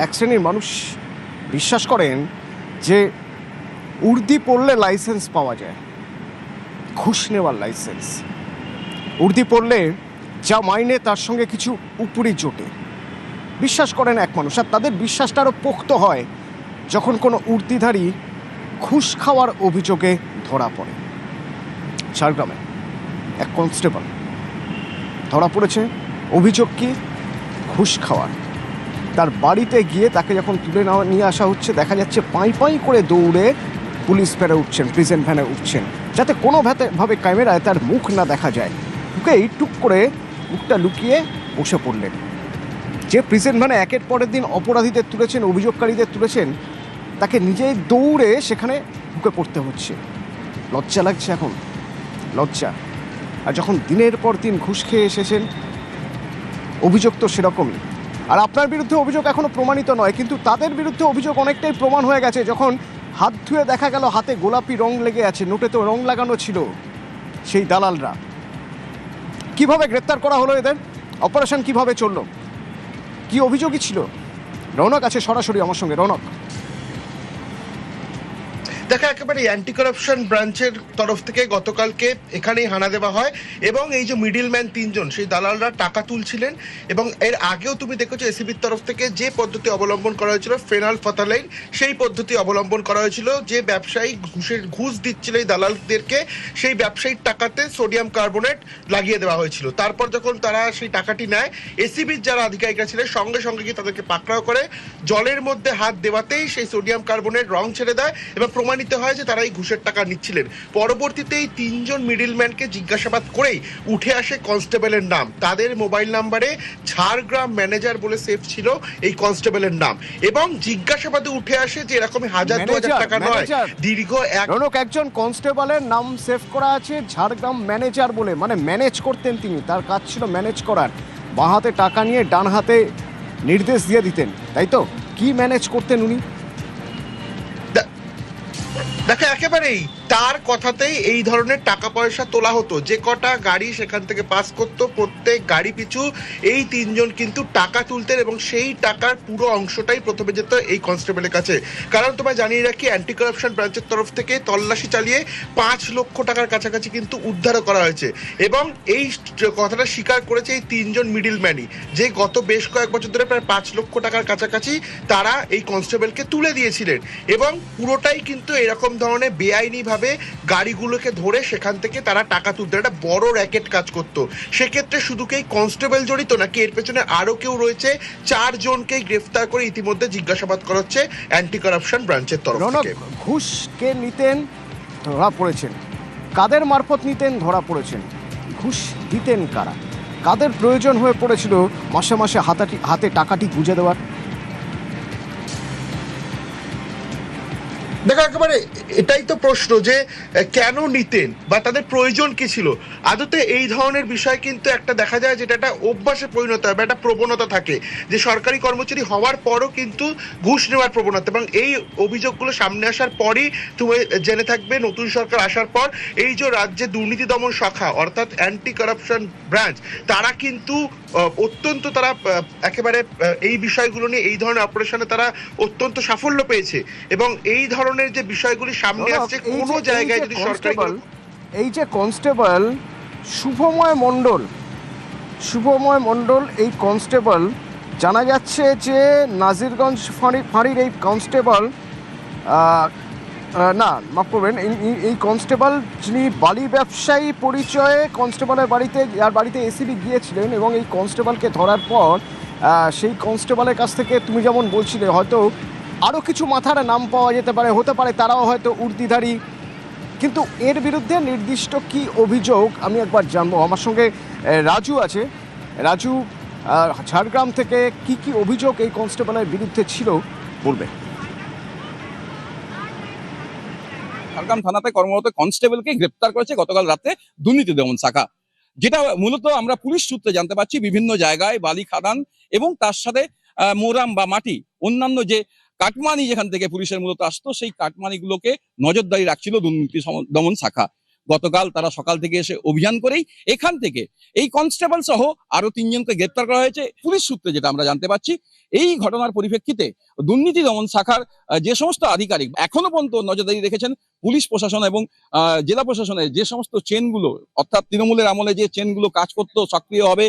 এক শ্রেণীর মানুষ বিশ্বাস করেন যে উর্দি পড়লে লাইসেন্স পাওয়া যায়, ঘুষ নেওয়ার লাইসেন্স। উর্দি পড়লে যা মাইনে তার সঙ্গে কিছু উপরি জোটে বিশ্বাস করেন এক মানুষ। আর তাদের বিশ্বাসটা আরও পোক্ত হয় যখন কোনো উর্দিধারী ঘুষ খাওয়ার অভিযোগে ধরা পড়ে। ঝাড়গ্রামে এক কনস্টেবল ধরা পড়েছে, অভিযোগ কি? ঘুষ খাওয়ার। তার বাড়িতে গিয়ে তাকে যখন তুলে নিয়ে আসা হচ্ছে, দেখা যাচ্ছে পাই পাই করে দৌড়ে পুলিশ ভ্যানে উঠছেন, প্রিজন ভ্যানে উঠছেন, যাতে কোনোভাবে ক্যামেরায় তার মুখ না দেখা যায়। ঢুকেই টুক করে মুখটা লুকিয়ে বসে পড়লেন। যে প্রিজন ভ্যানে একের পরের দিন অপরাধীদের তুলেছেন, অভিযোগকারীদের তুলেছেন, তাকে নিজেই দৌড়ে সেখানে ঢুকে পড়তে হচ্ছে। লজ্জা লাগছে এখন, লজ্জা। আর যখন দিনের পর দিন ঘুষ খেয়ে এসেছেন, অভিযোগ তো সেরকমই। আর আপনার বিরুদ্ধে অভিযোগ এখনও প্রমাণিত নয়, কিন্তু তাদের বিরুদ্ধে অভিযোগ অনেকটাই প্রমাণ হয়ে গেছে। যখন হাত ধুয়ে দেখা গেল হাতে গোলাপি রং লেগে আছে, নোটে তো রং লাগানো ছিল। সেই দালালরা কিভাবে গ্রেপ্তার করা হলো, এদের অপারেশন কিভাবে চলল, কি অভিযোগই ছিল? রৌনক আছে সরাসরি আমার সঙ্গে। রৌনক, দেখা একেবারে অ্যান্টি কারাপশন ব্রাঞ্চের তরফ থেকে গতকালকে এখানেই হানা দেওয়া হয় এবং এই যে মিডিলম্যান তিনজন, সেই দালালরা টাকা তুলছিলেন। এবং এর আগেও তুমি দেখেছো এসিবির তরফ থেকে যে পদ্ধতি অবলম্বন করা হয়েছিল, ফেনাল ফাতালাইন, সেই পদ্ধতি অবলম্বন করা হয়েছিল। যে ব্যবসায়ী ঘুষ দিচ্ছিল এই দালালদেরকে, সেই ব্যবসায়ীর টাকাতে সোডিয়াম কার্বনেট লাগিয়ে দেওয়া হয়েছিল। তারপর যখন তারা সেই টাকাটি নেয়, এসিবির যারা আধিকারিকরা ছিলেন সঙ্গে সঙ্গে গিয়ে তাদেরকে পাকড়াও করে জলের মধ্যে হাত দেওয়াতেই সেই সোডিয়াম কার্বনেট রং ছেড়ে দেয় এবং প্রমাণিত হয় যে তারা এই ঘুষের টাকা নিচ্ছিলেন। পরবর্তীতে এই তিনজন মিডিলম্যানকে জিজ্ঞাসাবাদ করেই উঠে আসে কনস্টেবলের নাম। তাদের মোবাইল নাম্বারে ঝাড়গ্রাম ম্যানেজার বলে সেভ ছিল এই কনস্টেবলের নাম, এবং জিজ্ঞাসাবাদে উঠে আসে যে এরকম 1000-2000 টাকা নয়, দীর্ঘ একজন কনস্টেবলের নাম সেভ করা আছে ঝাড়গ্রাম ম্যানেজার বলে, মানে ম্যানেজ করতেন তিনি, তার কাজ ছিল ম্যানেজ করার। বাঁ হাতে টাকা নিয়ে ডান হাতে নির্দেশ দিয়ে দিতেন, তাই তো? কি ম্যানেজ করতেন উনি? দেখো একেবারেই তার কথাতেই এই ধরনের টাকা পয়সা তোলা হতো। যে কটা গাড়ি সেখান থেকে পাস করতো, প্রত্যেক গাড়ি পিছু এই তিনজন কিন্তু টাকা তুলতেন এবং সেই টাকার পুরো অংশটাই প্রথমে যেত এই কনস্টেবলের কাছে। কারণ তোমায় জানিয়ে রাখি, অ্যান্টি কারাপশন ব্রাঞ্চের তরফ থেকে তল্লাশি চালিয়ে 5 লক্ষ টাকার কাছাকাছি কিন্তু উদ্ধারও করা হয়েছে। এবং এই কথাটা স্বীকার করেছে এই তিনজন মিডিলম্যানই, যে গত বেশ কয়েক বছর ধরে প্রায় 5 লক্ষ টাকার কাছাকাছি তারা এই কনস্টেবলকে তুলে দিয়েছিলেন। এবং পুরোটাই কিন্তু এরকম ধরনের বেআইনিভাবে গাড়িগুলোকে ধরে সেখান থেকে তারা টাকা তুলতে, একটা বড় র্যাকেট কাজ করতো। সেক্ষেত্রে শুধু কি কনস্টেবল জড়িত নাকি এর পেছনে আরো কেউ রয়েছে? 4 জনকেই গ্রেফতার করে ইতিমধ্যে জিজ্ঞাসাবাদ করা হচ্ছে অ্যান্টি কারাপশন ব্রাঞ্চের তরফ থেকে। ঘুষ কে নিতেন ধরা পড়েছেন, কাদের মারফত নিতেন ধরা পড়েছেন, ঘুষ দিতেন কারা, কাদের প্রয়োজন হয়ে পড়েছিল মাসে মাসে হাতে টাকাটি গুঁজে দেওয়ার? দেখো একেবারে এটাই তো প্রশ্ন, যে কেন নিতেন বা তাদের প্রয়োজন কি ছিল। আদতে এই ধরনের বিষয় কিন্তু একটা দেখা যায় যেটা একটা অভ্যাসে পরিণত হয় বা একটা প্রবণতা থাকে, যে সরকারি কর্মচারী হওয়ার পরও কিন্তু ঘুষ নেওয়ার প্রবণতা। এবং এই অভিযোগগুলো সামনে আসার পরই তুমি জেনে থাকবে, নতুন সরকার আসার পর এই যে রাজ্যে দুর্নীতি দমন শাখা অর্থাৎ অ্যান্টি কারাপশন ব্রাঞ্চ, তারা কিন্তু অত্যন্ত তারা একেবারে এই বিষয়গুলো নিয়ে এই ধরনের অপারেশনে তারা অত্যন্ত সাফল্য পেয়েছে। এবং এই ধরনের যে বিষয়গুলি সামনে আসছে কোনো জায়গায় যদি সরকারি, এই যে কনস্টেবল শুভময় মণ্ডল এই কনস্টেবল, জানা যাচ্ছে যে নাজিরগঞ্জ ফাঁড়ির এই কনস্টেবল, না মাফ করবেন, এই কনস্টেবল যিনি বালি ব্যবসায়ী পরিচয়ে কনস্টেবলের বাড়িতে, যার বাড়িতে এসিবি গিয়েছিলেন, এবং এই কনস্টেবলকে ধরার পর সেই কনস্টেবলের কাছ থেকে তুমি যেমন বলছিলে হয়তো আরও কিছু মাথার নাম পাওয়া যেতে পারে, হতে পারে তারাও হয়তো উর্দিধারী। কিন্তু এর বিরুদ্ধে নির্দিষ্ট কি অভিযোগ আমি একবার জানবো। আমার সঙ্গে রাজু আছে। রাজু, ঝাড়গ্রাম থেকে কি অভিযোগ এই কনস্টেবলের বিরুদ্ধে ছিল বলবে? ঝাড়গ্রাম থানাতে কর্মরত কনস্টেবলকে গ্রেপ্তার করেছে গতকাল রাতে দুর্নীতি দমন শাখা। যেটা মূলত আমরা পুলিশ সূত্রে জানতে পারছি, বিভিন্ন জায়গায় বালি খাদান এবং তার সাথে মোরাম বা মাটি, অন্যান্য যে কাটমানি যেখান থেকে পুলিশের মূলত আসতো, সেই কাটমানিগুলোকে নজরদারি রাখছিল দুর্নীতি দমন শাখা। গতকাল তারা সকাল থেকে এসে অভিযান করেই এখান থেকে এই কনস্টেবল সহ আরো 3 জনকে গ্রেপ্তার করা হয়েছে। পুলিশ সূত্রে যেটা আমরা জানতে পারছি, এই ঘটনার পরিপ্রেক্ষিতে দুর্নীতি দমন শাখার যে সমস্ত আধিকারিক এখনো পর্যন্ত নজরদারি রেখেছেন, পুলিশ প্রশাসন এবং জেলা প্রশাসনের যে সমস্ত চেনগুলো, অর্থাৎ তৃণমূলের আমলে যে চেনগুলো কাজ করতো সক্রিয়ভাবে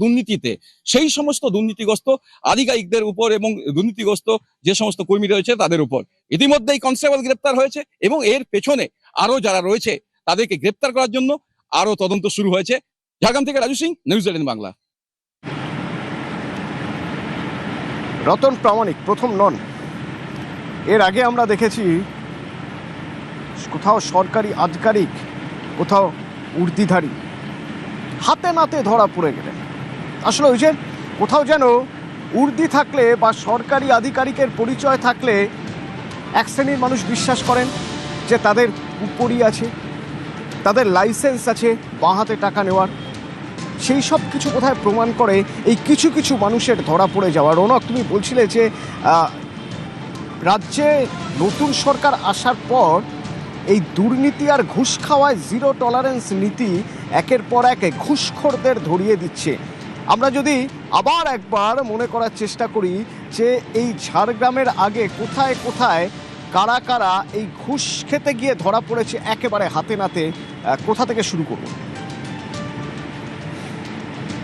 দুর্নীতিতে, সেই সমস্ত দুর্নীতিগ্রস্ত আধিকারিকদের উপর এবং দুর্নীতিগ্রস্ত যে সমস্ত কর্মী রয়েছে তাদের উপর ইতিমধ্যেই কনস্টেবল গ্রেপ্তার হয়েছে এবং এর পেছনে আরো যারা রয়েছে তাদেরকে গ্রেপ্তার করার জন্য আরো তদন্ত শুরু হয়েছে। ঝাড়গ্রাম থেকে রাজু সিং, নিউজ 18 বাংলা। রতন প্রামাণিক প্রথম নন। এর আগে আমরা দেখেছি কোথাও সরকারি আধিকারিক, কোথাও উর্দিধারী হাতে নাতে ধরা পড়ে গেলেন। আসলে ওই যে কোথাও যেন উর্দি থাকলে বা সরকারি আধিকারিকের পরিচয় থাকলে এক শ্রেণীর মানুষ বিশ্বাস করেন যে তাদের উপরি আছে, তাদের লাইসেন্স আছে বাঁ হাতে টাকা নেওয়ার। সেই সব কিছু কোথায় প্রমাণ করে এই কিছু কিছু মানুষের ধরা পড়ে যাওয়া। রৌনক, তুমি বলছিলে যে রাজ্যে নতুন সরকার আসার পর এই দুর্নীতি আর ঘুষ খাওয়ায় জিরো টলারেন্স নীতি একের পর এক ঘুষখোরদের ধরিয়ে দিচ্ছে। আমরা যদি আবার একবার মনে করার চেষ্টা করি যে এই ঝাড়গ্রামের আগে কোথায় কোথায় কারা কারা এই ঘুষ খেতে গিয়ে ধরা পড়েছে একেবারে হাতে নাতে, কোথা থেকে শুরু করব?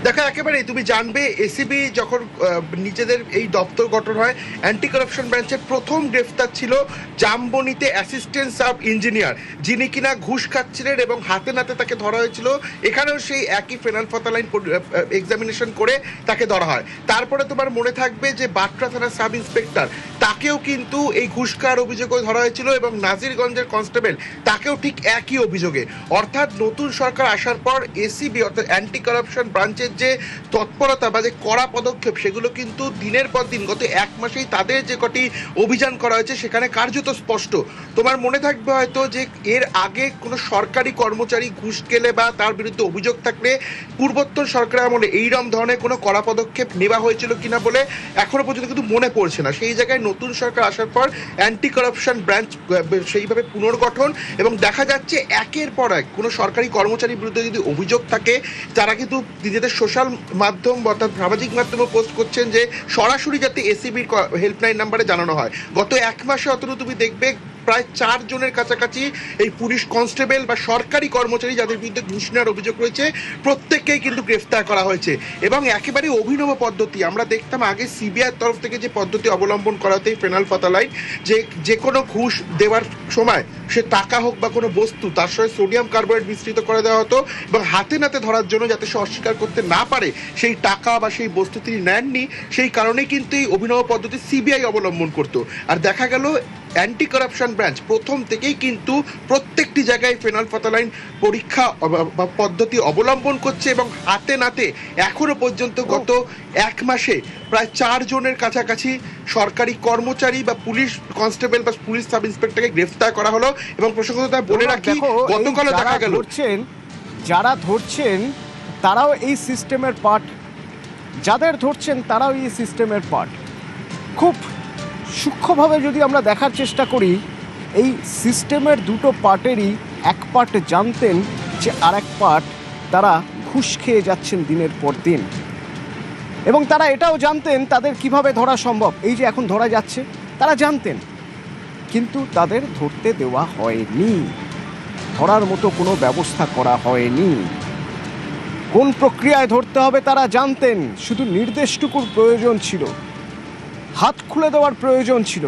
দেখো, একেবারেই তুমি জানবে এসিবি যখন নিজেদের এই দপ্তর গঠন হয়, অ্যান্টি কারাপশন ব্রাঞ্চের প্রথম গ্রেফতার ছিল জামবনিতে অ্যাসিস্ট্যান্ট সাব ইঞ্জিনিয়ার, যিনি কিনা ঘুষ খাচ্ছিলেন এবং হাতে নাতে তাকে ধরা হয়েছিল। এখানেও সেই একই ফেনালফাতালাইন এক্সামিনেশন করে তাকে ধরা হয়। তারপরে তোমার মনে থাকবে যে বাট্রা থানার সাব ইন্সপেক্টর, তাকেও কিন্তু এই ঘুষ খাওয়ার অভিযোগে ধরা হয়েছিল এবং নাজিরগঞ্জের কনস্টেবল, তাকেও ঠিক একই অভিযোগে। অর্থাৎ নতুন সরকার আসার পর এসিবি অর্থাৎ অ্যান্টি কারাপশন ব্রাঞ্চের যে তৎপরতা বা যে কড়া পদক্ষেপ, সেগুলো কিন্তু দিনের পর দিন গত এক মাসেই তাদের যে কটি অভিযান করা হয়েছে সেখানে কার্যত স্পষ্ট। তোমার মনে থাকবে হয়তো যে এর আগে কোনো সরকারি কর্মচারী ঘুষ খেলে বা তার বিরুদ্ধে অভিযোগ থাকলে পূর্বোত্তর সরকারের আমলে এইরকম ধরনের কোনো কড়া পদক্ষেপ নেওয়া হয়েছিল কিনা বলে এখনো পর্যন্ত কিন্তু মনে পড়ছে না। সেই জায়গায় নতুন সরকার আসার পর অ্যান্টি কারাপশন ব্রাঞ্চ সেইভাবে পুনর্গঠন, এবং দেখা যাচ্ছে একের পর এক কোনো সরকারি কর্মচারীর বিরুদ্ধে যদি অভিযোগ থাকে, তারা কিন্তু নিজেদের সোশ্যাল মাধ্যম অর্থাৎ সামাজিক মাধ্যমে পোস্ট করছেন যে সরাসরি যাতে এসিবির হেল্পলাইন নাম্বারে জানানো হয়। গত এক মাসে অতটুকু তুমি দেখবে প্রায় 4 জনের কাছাকাছি এই পুলিশ কনস্টেবল বা সরকারি কর্মচারী যাদের বিরুদ্ধে ঘুষ নেওয়ার অভিযোগ রয়েছে, প্রত্যেককেই কিন্তু গ্রেফতার করা হয়েছে। এবং একেবারে অভিনব পদ্ধতি, আমরা দেখতাম আগে সিবিআই তরফ থেকে যে পদ্ধতি অবলম্বন করা হতো ফেনালফাতালাইন, যে কোনো ঘুষ দেওয়ার সময় সে টাকা হোক বা কোনো বস্তু, তার সঙ্গে সোডিয়াম কার্বনেট মিশ্রিত করে দেওয়া হতো এবং হাতে নাতে ধরার জন্য যাতে সে অস্বীকার করতে না পারে সেই টাকা বা সেই বস্তু তিনি নেননি, সেই কারণে কিন্তু এই অভিনব পদ্ধতি সিবিআই অবলম্বন করতো। আর দেখা গেল অ্যান্টি কারাপশন ব্রাঞ্চ প্রথম থেকেই কিন্তু প্রত্যেকটি জায়গায় ফেনালফাতালাইন পরীক্ষা বা পদ্ধতি অবলম্বন করছে এবং হাতে নাতে এখনো পর্যন্ত গত এক মাসে প্রায় 4 জনের কাছাকাছি সরকারি কর্মচারী বা পুলিশ কনস্টেবল বা পুলিশ সাব ইন্সপেক্টরকে গ্রেফতার করা হলো। এবং প্রসঙ্গত বলে রাখি, গতকালও দেখা গেল যারা ধরছেন তারাও এই সিস্টেমের পার্ট, যাদের ধরছেন তারাও এই সিস্টেমের পার্ট। খুব সূক্ষ্মভাবে যদি আমরা দেখার চেষ্টা করি, এই সিস্টেমের দুটো পার্টেরই এক পার্ট জানতেন যে আর এক পার্ট তারা ঘুষ খেয়ে যাচ্ছেন দিনের পর দিন, এবং তারা এটাও জানতেন তাদের কিভাবে ধরা সম্ভব। এই যে এখন ধরা যাচ্ছে, তারা জানতেন, কিন্তু তাদের ধরতে দেওয়া হয়নি, ধরার মতো কোনো ব্যবস্থা করা হয়নি। কোন প্রক্রিয়ায় ধরতে হবে তারা জানতেন, শুধু নির্দেশটুকুর প্রয়োজন ছিল, হাত খুলে দেওয়ার প্রয়োজন ছিল,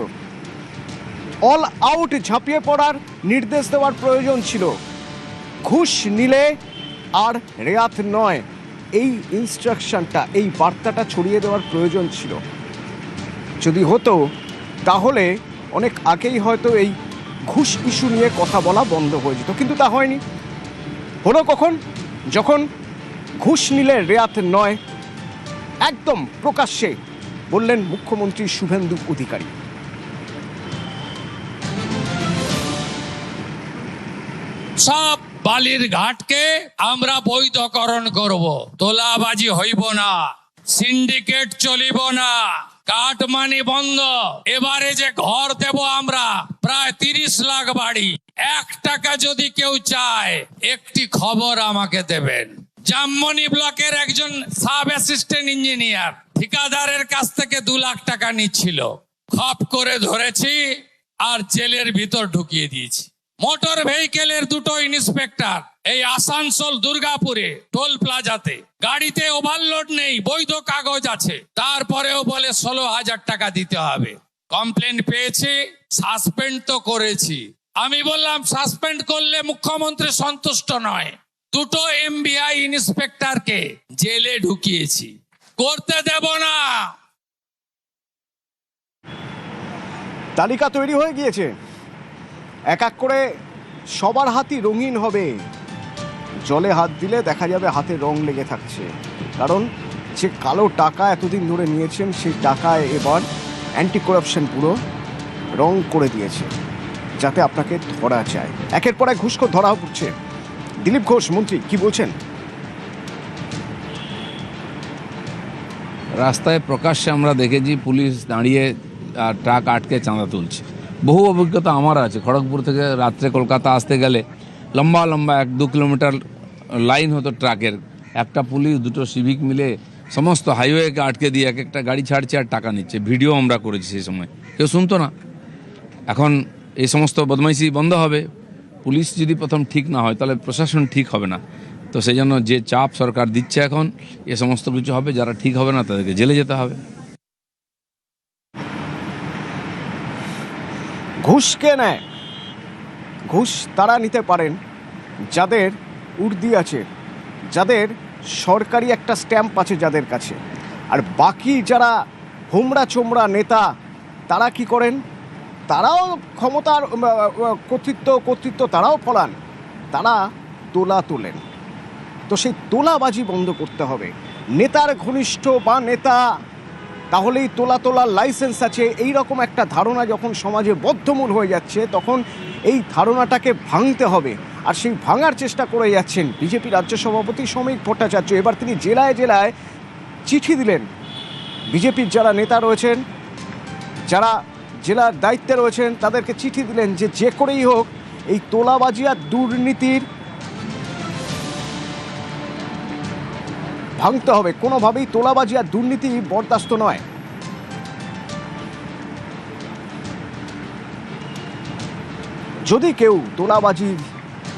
অল আউট ঝাঁপিয়ে পড়ার নির্দেশ দেওয়ার প্রয়োজন ছিল। ঘুষ নিলে আর রেয়াত নয়, এই ইনস্ট্রাকশনটা, এই বার্তাটা ছড়িয়ে দেওয়ার প্রয়োজন ছিল। যদি হতো তাহলে অনেক আগেই হয়তো এই ঘুষ ইস্যু নিয়ে কথা বলা বন্ধ হয়ে যেত, কিন্তু তা হয়নি। হলো কখন? যখন ঘুষ নিলে রেয়াত নয় একদম প্রকাশ্যে বললেন মুখ্যমন্ত্রী শুভেন্দু অধিকারী। সব বালির ঘাটকে আমরা বৈধকরণ করব, তোলাবাজি হইব না, সিন্ডিকেট চলিব না, কাটমানি বন্ধ। এবারে যে ঘর দেব আমরা প্রায় 30 লাখ বাড়ি বাড়ি। 1 টাকা যদি কেউ চায় একটি খবর আমাকে দেবেন। জামমনি ব্লকের একজন সাব অ্যাসিস্ট্যান্ট ইঞ্জিনিয়ার ঠিকাদারের কাছ থেকে 2 লাখ টাকা নিচ্ছিল, খপ করে ধরেছি আর জেলের ভিতর ঢুকিয়ে দিয়েছি। মোটর ভেহিকেলের 2টো ইন্সপেক্টর এই আসানসোল দুর্গাপুরে টোল প্লাজাতে, গাড়িতে ওভারলোড নেই, বৈধ কাগজ আছে, তারপরেও বলে 16,000 টাকা দিতে হবে। কমপ্লেন পেয়েছি, সাসপেন্ড তো করেছি। আমি বললাম সাসপেন্ড করলে মুখ্যমন্ত্রী সন্তুষ্ট নয়, 2টো এমবিআই ইন্সপেক্টরকে জেলে ঢুকিয়েছি, করতে দেব না। তালিকা তৈরি হয়ে গিয়েছে, এক এক করে সবার হাতই রঙিন হবে। জলে হাত দিলে দেখা যাবে হাতে রং লেগে থাকছে, কারণ যে কালো টাকা এতদিন ধরে নিয়েছেন সেই টাকায় এবার অ্যান্টি করাপশন পুরো রং করে দিয়েছে, যাতে আপনাকে ধরা যায়। একের পর এক ঘুষখোর ধরা পড়ছে। দিলীপ ঘোষ মন্ত্রী কি বলছেন? রাস্তায় প্রকাশ্যে আমরা দেখেছি পুলিশ দাঁড়িয়ে ট্রাক আটকে চাঁদা তুলছে। বহু অভিজ্ঞতা আমার আছে। খড়গপুর থেকে রাত্রে কলকাতা আসতে গেলে লম্বা লম্বা 1-2 কিলোমিটার লাইন হতো ট্রাকের, একটা পুলিশ 2টো সিভিক মিলে সমস্ত হাইওয়েকে আটকে দিয়ে এক একটা গাড়ি ছাড়ছে আর টাকা নিচ্ছে। ভিডিও আমরা করেছি সেই সময়, কেউ শুনতো না। এখন এই সমস্ত বদমাইশি বন্ধ হবে। পুলিশ যদি প্রথম ঠিক না হয় তাহলে প্রশাসন ঠিক হবে না। তো সেই জন্য যে চাপ সরকার দিচ্ছে এখন, এ সমস্ত কিছু হবে, যারা ঠিক হবে না তাদেরকে জেলে যেতে হবে। ঘুষ কে নেয়? ঘুষ তারা নিতে পারেন যাদের উর্দি আছে, যাদের সরকারি একটা স্ট্যাম্প আছে যাদের কাছে। আর বাকি যারা হোমরা চোমরা নেতা, তারা কি করেন? তারাও ক্ষমতার কর্তৃত্ব তারাও ফলান, তারা তোলা তোলেন। তো সেই তোলাবাজি বন্ধ করতে হবে। নেতার ঘনিষ্ঠ বা নেতা তাহলেই তোলার লাইসেন্স আছে, এই রকম একটা ধারণা যখন সমাজে বদ্ধমূল হয়ে যাচ্ছে, তখন এই ধারণাটাকে ভাঙতে হবে। আর সেই ভাঙার চেষ্টা করে যাচ্ছেন বিজেপি রাজ্য সভাপতি শ্রমিক ভট্টাচার্য। এবার তিনি জেলায় জেলায় চিঠি দিলেন। বিজেপির যারা নেতা রয়েছেন, যারা জেলার দায়িত্বে রয়েছেন, তাদেরকে চিঠি দিলেন যে যে করেই হোক এই তোলাবাজি আর দুর্নীতির ভাঙতে হবে। কোনোভাবেই তোলাবাজি আর দুর্নীতি বরদাস্ত নয়। যদি কেউ তোলাবাজির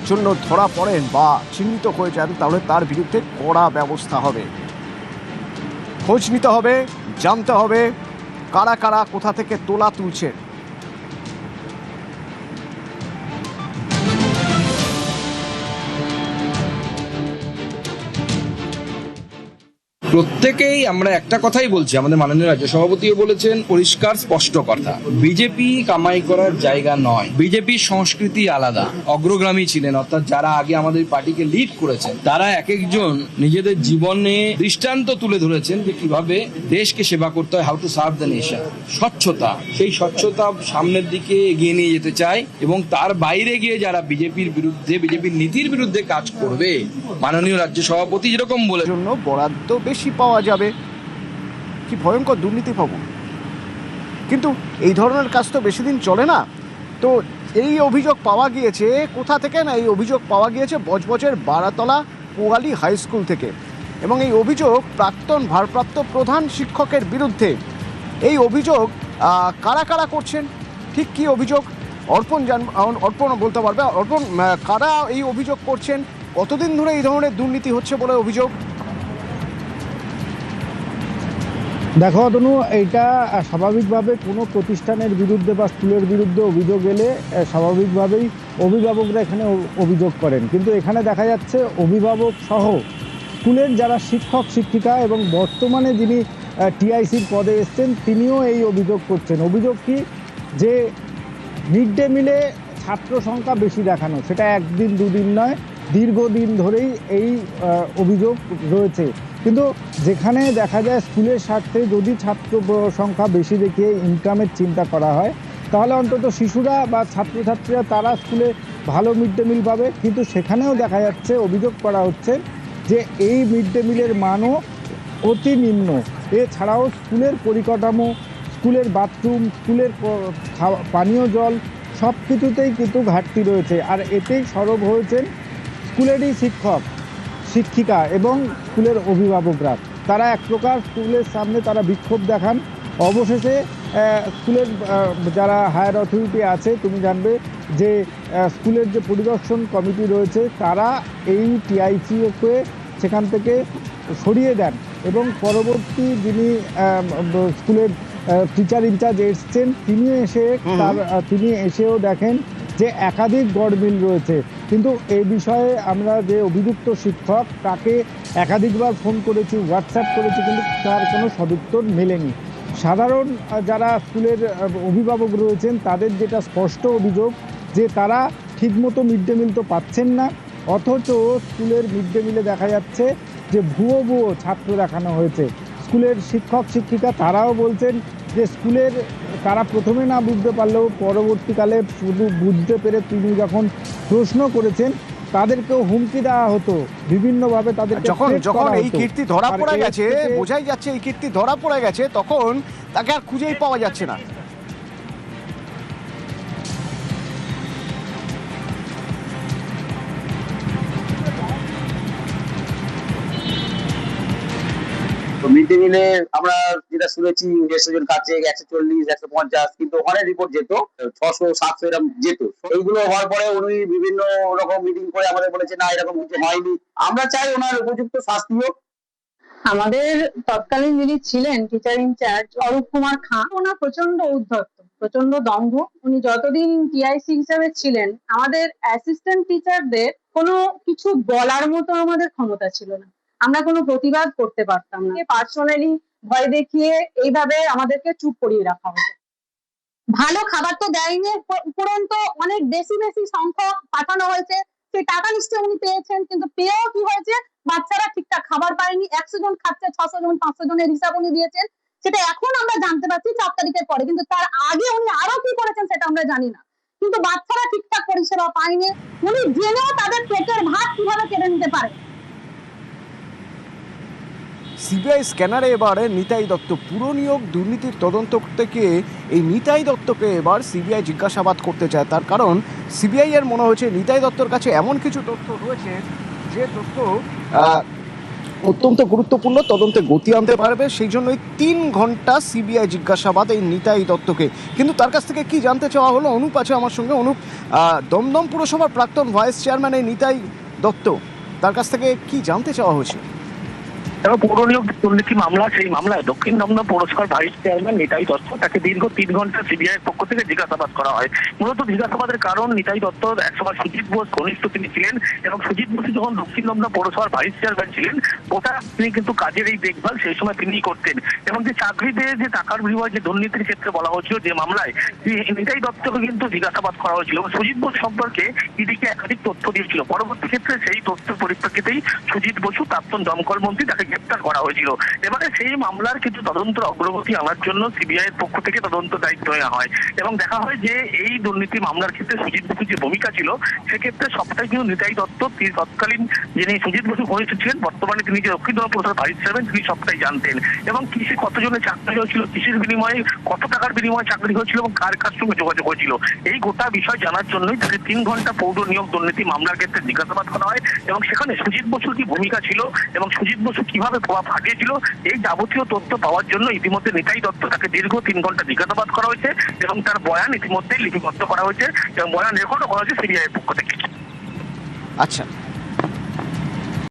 জন্য ধরা পড়েন বা চিহ্নিত হয়ে যান, তাহলে তার বিরুদ্ধে কড়া ব্যবস্থা হবে। খোঁজ নিতে হবে, জানতে হবে কারা কারা কোথা থেকে তোলা তুলছেন। প্রত্যেকেই আমরা একটা কথাই বলছি, আমাদের মাননীয় রাজ্য সভাপতিও বলেছেন পরিষ্কার স্পষ্ট কথা, বিজেপি কামাই করার জায়গা নয়। বিজেপির সংস্কৃতি আলাদা। অগ্রগামী ছিলেন, অর্থাৎ যারা আগে আমাদের পার্টিকে লিড করেছেন, তারা এক একজন নিজেদের জীবনে দৃষ্টান্ত তুলে ধরেছেন যে কিভাবে দেশকে সেবা করতে হয়, how to serve the nation. স্বচ্ছতা, সেই স্বচ্ছতা সামনের দিকে এগিয়ে নিয়ে যেতে চায়, এবং তার বাইরে গিয়ে যারা বিজেপির বিরুদ্ধে, বিজেপির নীতির বিরুদ্ধে কাজ করবে, মাননীয় রাজ্য সভাপতি যেরকম বলে জন্য বরাদ্দ বেশি পাওয়া যাবে। কি ভয়ঙ্কর দুর্নীতি পাবো। কিন্তু এই ধরনের কাজ তো বেশি দিন চলে না। তো এই অভিযোগ পাওয়া গিয়েছে কোথা থেকে? না, এই অভিযোগ পাওয়া গিয়েছে বজবজের বারাতলা পোয়ালি হাই স্কুল থেকে, এবং এই অভিযোগ প্রাক্তন ভারপ্রাপ্ত প্রধান শিক্ষকের বিরুদ্ধে। এই অভিযোগ কারা কারা করছেন, ঠিক কি অভিযোগ? অর্পণ বলতে পারবে। অর্পণ, কারা এই অভিযোগ করছেন? কতদিন ধরে এই ধরনের দুর্নীতি হচ্ছে বলে অভিযোগ? দেখো তনু, এইটা স্বাভাবিকভাবে কোনো প্রতিষ্ঠানের বিরুদ্ধে বা স্কুলের বিরুদ্ধে অভিযোগ এলে স্বাভাবিকভাবেই অভিভাবকরা এখানে অভিযোগ করেন, কিন্তু এখানে দেখা যাচ্ছে অভিভাবক সহ স্কুলের যারা শিক্ষক শিক্ষিকা এবং বর্তমানে যিনি টিআইসির পদে এসছেন, তিনিও এই অভিযোগ করছেন। অভিযোগ কি? যে মিড ডে মিলে ছাত্র সংখ্যা বেশি দেখানো, সেটা একদিন দুদিন নয়, দীর্ঘদিন ধরেই এই অভিযোগ রয়েছে। কিন্তু যেখানে দেখা যায় স্কুলের স্বার্থে যদি ছাত্র সংখ্যা বেশি দেখিয়ে ইনকামের চিন্তা করা হয়, তাহলে অন্তত শিশুরা বা ছাত্রছাত্রীরা তারা স্কুলে ভালো মিড ডে মিল পাবে। কিন্তু সেখানেও দেখা যাচ্ছে, অভিযোগ করা হচ্ছে যে এই মিড ডে মিলের মানও অতি নিম্ন। এছাড়াও স্কুলের পরিকাঠামো, স্কুলের বাথরুম, স্কুলের পানীয় জল সব কিছুতেই কিন্তু ঘাটতি রয়েছে। আর এতেই সরব হয়েছেন স্কুলেরই শিক্ষক শিক্ষিকা এবং স্কুলের অভিভাবকরা। তারা এক প্রকার স্কুলের সামনে তারা বিক্ষোভ দেখান। অবশেষে স্কুলের যারা হায়ার অথরিটি আছে, তুমি জানবে যে স্কুলের যে পরিদর্শন কমিটি রয়েছে তারা এই টিআইসিওকে সেখান থেকে সরিয়ে দেন এবং পরবর্তী যিনি স্কুলের টিচার ইনচার্জ এসছেন তিনি এসেও দেখেন যে একাধিক গড়মিল রয়েছে। কিন্তু এই বিষয়ে আমরা যে অভিযুক্ত শিক্ষক তাকে একাধিকবার ফোন করেছি, হোয়াটসঅ্যাপ করেছি, কিন্তু তার কোনো সদুত্তর মেলেনি। সাধারণ যারা স্কুলের অভিভাবক রয়েছেন তাদের যেটা স্পষ্ট অভিযোগ যে তারা ঠিকমতো মিড ডে মিল তো পাচ্ছেন না, অথচ স্কুলের মিড ডে মিলে দেখা যাচ্ছে যে ভুয়ো ছাত্র দেখানো হয়েছে। স্কুলের শিক্ষক শিক্ষিকা তারাও বলছেন যে স্কুলের তারা প্রথমে না বুঝতে পারলেও পরবর্তীকালে শুধু বুঝতে পেরে তিনি যখন প্রশ্ন করেছেন তাদেরকেও হুমকি দেওয়া হতো বিভিন্নভাবে, তাদেরকে যখন এই কীর্তি ধরা পড়ে গেছে, বোঝাই যাচ্ছে এই কীর্তি ধরা পড়ে গেছে, তখন তাকে আর খুঁজেই পাওয়া যাচ্ছে না। মিড ডে মিলে আমরা যেটা শুনেছি 150 জন কাছে 140 150, কিন্তু ওখানে রিপোর্ট যেত 600 700 এরকম যেত। এইগুলো হওয়ার পরে উনি বিভিন্ন রকম মিটিং করে আমাদের বলেছে না এরকম কিছু হয়নি। আমরা চাই ওনার উপযুক্ত শাস্তি হোক। আমাদের তৎকালীন যিনি ছিলেন টিচার ইনচার্জ অরূপ কুমার খাঁ, ওনার প্রচন্ড উদ্ধত্ত, প্রচন্ড দম্ভ। উনি যতদিন টিআইসি হিসেবে ছিলেন আমাদের অ্যাসিস্ট্যান্ট টিচারদের কোনো কিছু বলার মতো আমাদের ক্ষমতা ছিল না, আমরা কোনো প্রতিবাদ করতে পারতাম না। পার্সোনালি ভয় দেখিয়ে এইভাবে আমাদেরকে চুপ করিয়ে রাখা হতো। ভালো খাবার তো দেয়নি, উপরন্তু অনেক বেশি সংখ্যক পাঠানো হয়েছে, সেই টাকা নিশ্চয়ই উনি পেয়েছেন, কিন্তু পেয়েও কি হয়েছে, বাচ্চারা ঠিকঠাক খাবার পায়নি। 100 জন খাচ্ছে, 600 জন 500 জনের হিসাব উনি দিয়েছেন, সেটা এখন আমরা জানতে পারছি 4 তারিখের পরে, কিন্তু তার আগে উনি আরো কি করেছেন সেটা আমরা জানি না। কিন্তু বাচ্চারা ঠিকঠাক পরিষেবা পায়নি, উনি জেনেও তাদের পেটের ভাত কিভাবে কেড়ে নিতে পারে। সিবিআই স্ক্যানারে এবার নিতাই দত্ত পুরনিয়োগ দুর্নীতির তদন্ত করতে গিয়ে এই নিতাই দত্তকে এবার সিবিআই জিজ্ঞাসাবাদ করতে চায়। তার কারণ সিবিআই এর মনে হচ্ছে নিতাই দত্তর কাছে এমন কিছু তথ্য রয়েছে যে তথ্য অত্যন্ত গুরুত্বপূর্ণ, তদন্তে গতি আনতে পারবে। সেই জন্যই 3 ঘন্টা সিবিআই জিজ্ঞাসাবাদ এই নিতাই দত্তকে। কিন্তু তার কাছ থেকে কি জানতে চাওয়া হলো? অনুপ আছে আমার সঙ্গে। অনুপ, দমদম পুরসভার প্রাক্তন ভাইস চেয়ারম্যান এই নিতাই দত্ত, তার কাছ থেকে কি জানতে চাওয়া হয়েছে? পৌরনিয়োগ দুর্নীতি মামলা, সেই মামলায় দক্ষিণ দমদম পৌরসভার ভাইস চেয়ারম্যান নিতাই দত্ত, তাকে দীর্ঘ 3 ঘন্টা সিবিআই এর পক্ষ থেকে জিজ্ঞাসাবাদ করা হয়। মূলত জিজ্ঞাসাবাদের কারণ নিতাই দত্ত একসময় সুজিত বোস ঘনিষ্ঠ তিনি ছিলেন, এবং সুজিত বোস যখন দক্ষিণ দমদম পৌরসভার ভাইস চেয়ারম্যান ছিলেন গোটা তিনি কিন্তু কাজের এই দেখভাল সেই সময় তিনিই করতেন। এবং যে চাকরিতে যে টাকার বিনিময়ে যে দুর্নীতির ক্ষেত্রে বলা হয়েছিল যে মামলায়, নিতাই দত্তকে কিন্তু জিজ্ঞাসাবাদ করা হয়েছিল এবং সুজিত বোস সম্পর্কে ইডিকে একাধিক তথ্য দিয়েছিল। পরবর্তী ক্ষেত্রে সেই তথ্যের পরিপ্রেক্ষিতেই সুজিত বসু প্রাক্তন দমকল মন্ত্রী তাকে গ্রেপ্তার করা হয়েছিল। এবারে সেই মামলার কিছু তদন্তের অগ্রগতি আনার জন্য সিবিআই এর পক্ষ থেকে তদন্ত দায়িত্ব নেওয়া হয় এবং দেখা হয় যে এই দুর্নীতি মামলার ক্ষেত্রে সুজিত বসুর যে ভূমিকা ছিল সেক্ষেত্রে সবটাই কিন্তু নিতাই দত্ত, তৎকালীন যিনি সুজিত বসু ঘনিষ্ঠ ছিলেন, বর্তমানে তিনি যে দক্ষিণ দমদম পৌরসভার ভাইস চেয়ারম্যান, তিনি সবটাই জানতেন। এবং কিসে কতজনের চাকরি হয়েছিল, কিসের বিনিময়ে, কত টাকার বিনিময়ে চাকরি হয়েছিল এবং কার কার সঙ্গে যোগাযোগ হয়েছিল, এই গোটা বিষয় জানার জন্যই তাকে 3 ঘন্টা পৌর নিয়োগ দুর্নীতি মামলার ক্ষেত্রে জিজ্ঞাসাবাদ করা হয় এবং সেখানে সুজিত বসুর কি ভূমিকা ছিল এবং সুজিত বসু কিভাবে প্রভাব খাটিয়েছিল এই যাবতীয় তথ্য পাওয়ার জন্য ইতিমধ্যে নিতাই দত্ত তাকে দীর্ঘ 3 ঘন্টা জিজ্ঞাসাবাদ করা হয়েছে এবং তার বয়ান ইতিমধ্যে লিপিবদ্ধ করা হয়েছে এবং বয়ান রেকর্ডও করা হয়েছে সিবিআই এর পক্ষ থেকে। আচ্ছা,